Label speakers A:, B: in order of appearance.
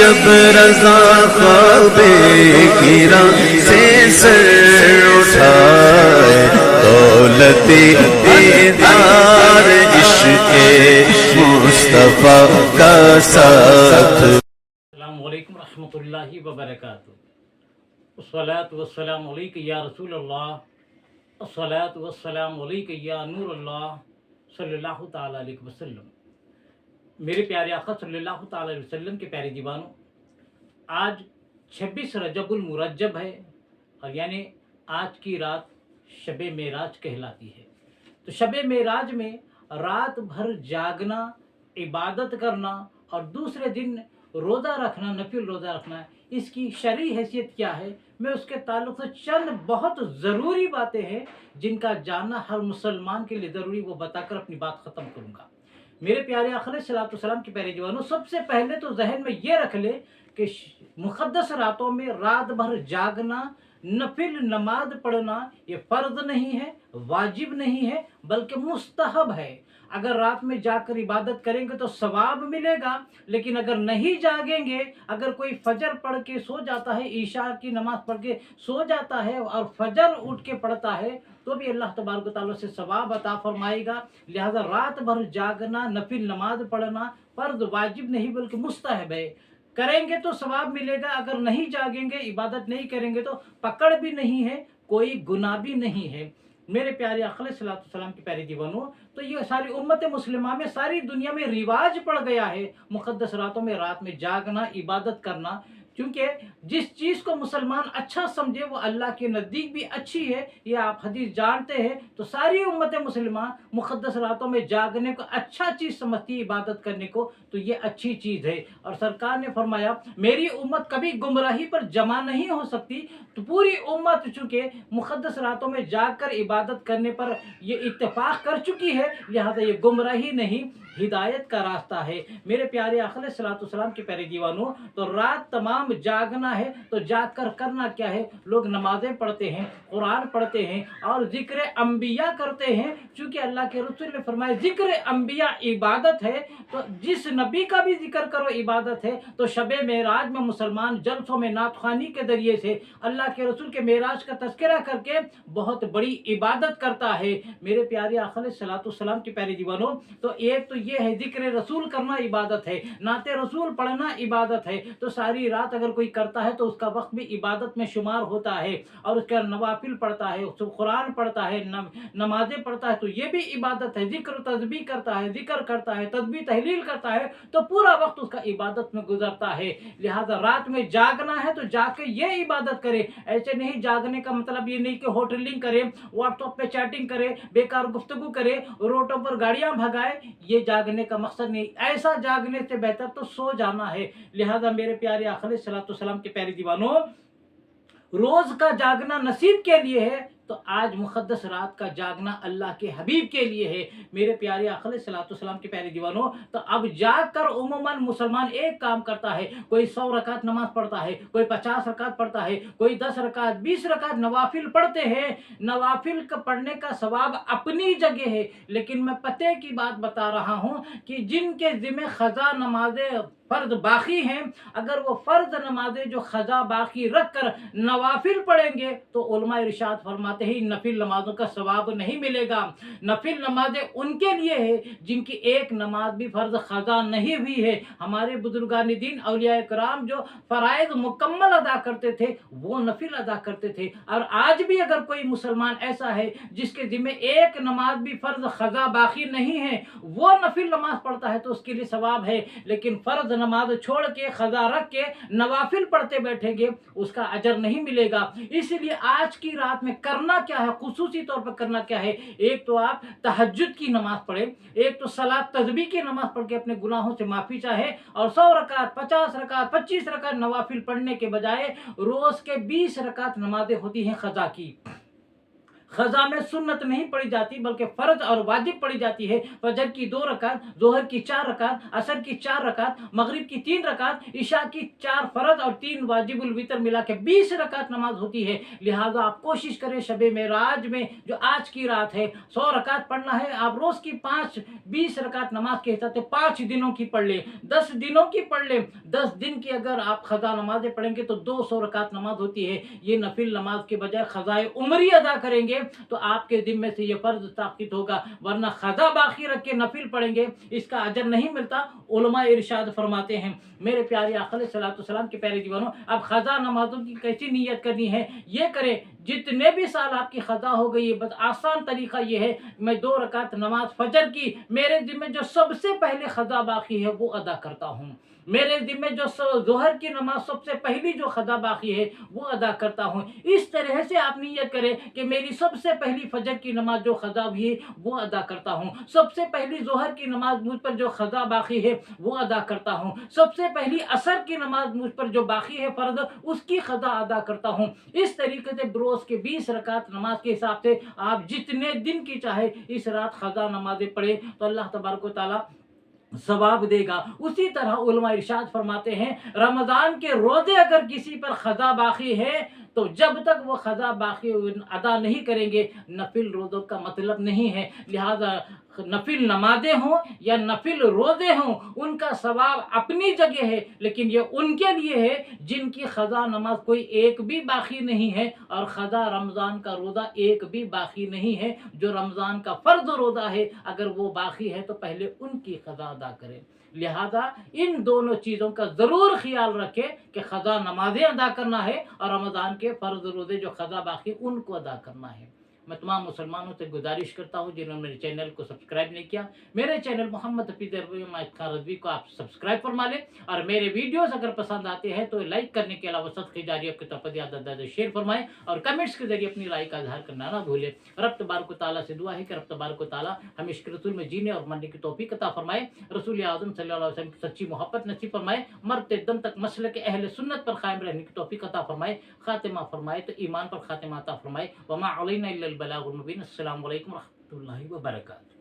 A: जब रज़ा ख्वाबे गिरा से सर उठाए, दौलते दीदार इश्क़े मुस्तफ़ा का साथ।
B: अस्सलामु अलैकुम रहमतुल्लाहि व बरकातुहू। अस्सलातु वस्सलामु अलैका या रसूलल्लाह, अस्सलातु वस्सलामु अलैका या नूरल्लाह सल्लल्लाहु ताला अलैहि वसल्लम। मेरे प्यारे आका सल्लल्लाहु ताला अलैहि वसल्लम के प्यारे दीवानों, आज 26 रजबुल मुरज्जब है और यानी आज की रात शबे मेराज कहलाती है। तो शबे मेराज में रात भर जागना, इबादत करना और दूसरे दिन रोज़ा रखना, नफिल रोज़ा रखना, इसकी शरई हैसियत क्या है, मैं उसके ताल्लुक़ से चंद बहुत ज़रूरी बातें हैं जिनका जानना हर मुसलमान के लिए ज़रूरी, वो बताकर अपनी बात ख़त्म करूँगा। मेरे प्यारे आका अलैहिस्सलातु वस्सलाम के प्यारे जवानों, सबसे पहले तो जहन में ये रख ले कि मुक़द्दस रातों में रात भर जागना, नफिल नमाज पढ़ना ये फ़र्ज नहीं है, वाजिब नहीं है, बल्कि मुस्तहब है। अगर रात में जाकर इबादत करेंगे तो सवाब मिलेगा, लेकिन अगर नहीं जागेंगे, अगर कोई फजर पढ़ के सो जाता है, ईशा की नमाज पढ़ के सो जाता है और फजर उठ के पढ़ता है, तो भी अल्लाह तबारक व तआला से सवाब अता फरमाएगा। लिहाजा रात भर जागना, नफिल नमाज पढ़ना फ़र्ज वाजिब नहीं बल्कि मुस्तहब है। करेंगे तो सवाब मिलेगा, अगर नहीं जागेंगे, इबादत नहीं करेंगे तो पकड़ भी नहीं है, कोई गुनाह भी नहीं है। मेरे प्यारे आका अलैहिस्सलातु वस्सलाम के प्यारे दीवानों, तो ये सारी उम्मत मुस्लिमा में, सारी दुनिया में रिवाज पड़ गया है मुक़द्दस रातों में रात में जागना, इबादत करना, क्योंकि जिस चीज़ को मुसलमान अच्छा समझे वो अल्लाह के नज़दीक भी अच्छी है, ये आप हदीस जानते हैं। तो सारी उम्मत मुसलमान मुक़द्दस रातों में जागने को अच्छा चीज़ समझती है, इबादत करने को, तो ये अच्छी चीज़ है। और सरकार ने फरमाया मेरी उम्मत कभी गुमराही पर जमा नहीं हो सकती। तो पूरी उम्मत चूँकि मुक़द्दस रातों में जाग कर इबादत करने पर ये इत्तेफाक कर चुकी है, लिहाजा ये गुमराही नहीं, हिदायत का रास्ता है। मेरे प्यारे आका अलैहिस्सलातु वस्सलाम के प्यारे दीवानों, तो रात तमाम जागना है तो जाग कर करना क्या है, लोग नमाजें पढ़ते हैं, कुरान पढ़ते हैं और ज़िक्र अंबिया करते हैं। चूँकि अल्लाह के रसूल ने फरमाया ज़िक्र अंबिया इबादत है, तो जिस नबी का भी जिक्र करो इबादत है। तो शबे मेराज में मुसलमान जलसों में नातख़्वानी के ज़रिए से अल्लाह के रसूल के मेराज का तज़किरा करके बहुत बड़ी इबादत करता है। मेरे प्यारे आका अलैहिस्सलातु वस्सलाम के प्यारे दीवानों, तो एक तो ये है ज़िक्र रसूल करना इबादत है, नाते रसूल पढ़ना इबादत है। तो सारी रात अगर कोई करता है तो उसका वक्त भी इबादत में शुमार होता है और उसका नवाफिल पढ़ता है, कुरान पढ़ता है, नमाजें पढ़ता है, तो ये भी इबादत है। ज़िक्र तस्बीह करता है, ज़िक्र करता है, तस्बीह तहलील करता है, तो पूरा वक्त उसका इबादत में गुजरता है। लिहाजा रात में जागना है तो जाग के ये इबादत करे। ऐसे नहीं, जागने का मतलब ये नहीं कि होटलिंग करे, व्हाट्सएप पे चैटिंग करे, बेकार गुफ्तगू करे, रोडों पर गाड़ियां भगाए, ये जागने का मकसद नहीं। ऐसा जागने से बेहतर तो सो जाना है। लिहाजा मेरे प्यारे आका अलैहिस्सलातु वस्सलाम के प्यारे दीवानों, रोज का जागना नसीब के लिए है, तो आज मुक़द्दस रात का जागना अल्लाह के हबीब के लिए है। मेरे प्यारे आका अलैहिस्सलातु वस्सलाम के प्यारे दीवानों, तो अब जाग कर उम्मन मुसलमान एक काम करता है, कोई 100 रकात नमाज पढ़ता है, कोई 50 रकात पढ़ता है, कोई 10 रकात, 20 रकात नवाफिल पढ़ते हैं। नवाफिल का पढ़ने का सवाब अपनी जगह है, लेकिन मैं पते की बात बता रहा हूँ कि जिनके ज़िम्मे ख़ज़ा नमाजें फ़र्ज बाकी हैं, अगर वो फ़र्ज नमाजें जो ख़ज़ा बाकी रख कर नवाफिल पढ़ेंगे तो उलमा इरशाद फरमाते हैं नफिल नमाजों का सवाब नहीं मिलेगा। नफिल नमाजें उनके लिए है जिनकी एक नमाज भी फ़र्ज ख़ज़ा नहीं हुई है। हमारे बुजुर्गान दीन औलिया कराम जो फ़राइज़ मुकम्मल अदा करते थे वो नफिल अदा करते थे। और आज भी अगर कोई मुसलमान ऐसा है जिसके ज़िम्मे एक नमाज भी फ़र्ज ख़ज़ा बाकी नहीं है, वो नफिल नमाज पढ़ता है तो उसके लिए सवाब है। लेकिन फ़र्ज नमाज छोड़ के ख़ज़ा रख के नवाफिल पढ़ते बैठेंगे, उसका अजर नहीं मिलेगा। इसलिए आज की रात में करना क्या है, खुसूसी तौर पर करना क्या है, एक तो आप तहज्जुद की नमाज पढ़ें, एक तो सलात तस्बीह की नमाज पढ़ के अपने गुनाहों से माफ़ी चाहे, और 100 रकात, 50 रकात, 25 रकात नवाफिल पढ़ने के बजाय रोज़ के 20 रकात नमाजें होती हैं ख़ज़ा की। ख़ज़ा में सुन्नत नहीं पढ़ी जाती बल्कि फ़र्ज और वाजिब पढ़ी जाती है। फजर की 2 रकात, ज़ोहर की 4 रकात, असर की 4 रकात, मगरिब की 3 रकात, इशा की 4 फ़र्ज और 3 वाजिबुल वितर मिला के 20 रकात नमाज होती है। लिहाजा आप कोशिश करें शबे मेराज में जो आज की रात है 100 रकात पढ़ना है, आप रोज़ की 20 रकात नमाज के हिसाब से 5 दिनों की पढ़ लें, 10 दिनों की पढ़ लें। 10 दिन की अगर आप ख़ज़ा नमाज़ें पढ़ेंगे तो 200 रकात नमाज होती है। ये नफिल नमाज के बजाय ख़ज़ाए उमरी अदा करेंगे तो आपके ज़िम्मे से ये फ़र्ज़ साक़ित होगा, वरना ख़ज़ा बाकी रख के नफिल पढ़ेंगे इसका अजर नहीं मिलता। उलमा इरशाद फरमाते हैं, मेरे प्यारे आका अलैहिस्सलातु वस्सलाम के प्यारे दीवानों, अब ख़ज़ा नमाज़ों की कैसी नीयत करनी है ये करें। जितने भी साल आपकी ख़ज़ा हो गई है, बस आसान तरीक़ा ये है, मैं 2 रकात नमाज फ़जर की मेरे ज़िम्मे जो सबसे पहले ख़ज़ा बाकी है वो अदा करता हूँ। मेरे ज़िम्मे जो ज़ोहर की नमाज सबसे पहली जो ख़ज़ा बाकी है वो अदा करता हूँ। इस तरह से आप नियत करें कि मेरी सबसे पहली फ़जर की नमाज जो क़ज़ा हुई है वो अदा करता हूँ, सबसे पहली ज़ोहर की नमाज मुझ पर जो क़ज़ा बाकी है वो अदा करता हूँ, सबसे पहली असर की नमाज मुझ पर जो बाकी है फ़र्ज़ उसकी क़ज़ा अदा करता हूँ। इस तरीके से रोज़ के 20 रकात नमाज के हिसाब से आप जितने दिन की चाहे इस रात क़ज़ा नमाज़ें पढ़ें तो अल्लाह तबारक व तआला सवाब देगा। उसी तरह उलमा इरशाद फरमाते हैं, रमज़ान के रोज़े अगर किसी पर क़ज़ा बाकी है तो जब तक वो क़ज़ा बाकी अदा नहीं करेंगे नफिल रोज़ों का मतलब नहीं है। लिहाजा नफिल नमाज़ें हों या नफिल रोज़े हों उनका सवाब अपनी जगह है, लेकिन ये उनके लिए है जिनकी क़ज़ा नमाज कोई एक भी बाकी नहीं है और क़ज़ा रमज़ान का रोज़ा एक भी बाकी नहीं है। जो रमज़ान का फ़र्ज़ रोज़ा है अगर वो बाकी है तो पहले उनकी क़ज़ा अदा करें। लिहाजा इन दोनों चीज़ों का ज़रूर ख्याल रखें कि क़ज़ा नमाज़ें अदा करना है और रमज़ान के फ़र्ज़ रोज़े जो क़ज़ा बाकी उनको अदा करना है। मैं तमाम मुसलमानों से गुजारिश करता हूँ जिन्होंने मेरे चैनल को सब्सक्राइब नहीं किया, मेरे चैनल मोहम्मद हफीज़ रज़वी को आप सब्सक्राइब फरमा लें और मेरे वीडियोस अगर पसंद आते हैं तो लाइक करने के अलावा सदक़े जारिया की तरफ ज़्यादा शेयर फरमाएं और कमेंट्स के जरिए अपनी राय का इज़हार करना ना भूलें। रब तबारक व तआला से दुआ है कि रब तबारक व तआला हमें इश्क़ रसूल में जीने और मरने की तौफ़ीक़ अता फ़रमाए, रसूल आज़म सल्लल्लाहु अलैहि वसल्लम की सच्ची मोहब्बत नसीब फरमाए, मरते दम तक मसलक अहले सुन्नत पर कायम रहने की तौफ़ीक़ अता फ़रमाए, ख़ातिमा फ़रमाए तो ईमान पर ख़ातिमा अता फ़रमाए। वमा अलैना इल्लल बलागुल मुबीन। अस्सलामु अलैकुम व रहमतुल्लाहि व बरकातुहू।